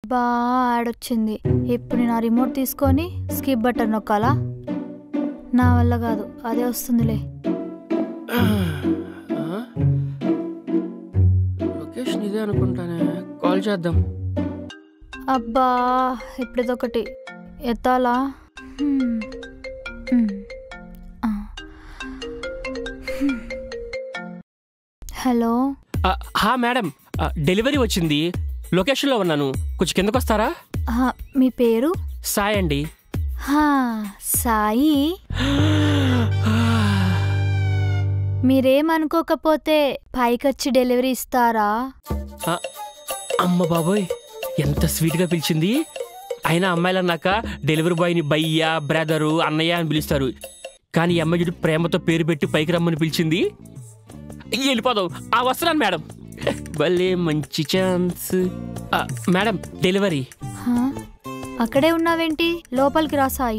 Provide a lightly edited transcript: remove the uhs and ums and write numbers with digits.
అబ్బా ఆడొచ్చింది. ఇప్పుడు నేను ఆ రిమోట్ తీసుకొని స్కిప్ బటన్ నొక్కాలా? నా వల్ల కాదు, అదే వస్తుందిలే. లొకేషన్ ఇదే అనుకుంటానే, కాల్ చేద్దాం. అబ్బా ఇప్పుడు ఇదొకటి ఎత్తాలా? హలో. హా మేడం, డెలివరీ వచ్చింది, లొకేషన్లో ఉన్నాను, కొంచెం కిందకు వస్తారా? మీ పేరు? సాయి అండి. సాయి, మీరేమనుకోకపోతే పైకొచ్చి డెలివరీ ఇస్తారా? అమ్మ బాబోయ్, ఎంత స్వీట్గా పిలిచింది. అయినా అమ్మాయిలు అన్నాక డెలివరీ బాయ్ని భయ్యా, బ్రదరు, అన్నయ్య అని పిలుస్తారు. కానీ ఈ అమ్మాయి ప్రేమతో పేరు పెట్టి పైకి రమ్మని పిలిచింది. వెళ్ళిపోదాం. వస్తున్నాను మేడం. భలే మంచి ఛాన్స్. Madam delivery. అక్కడే ఉన్నావేంటి? లోపలికి రా సాయి.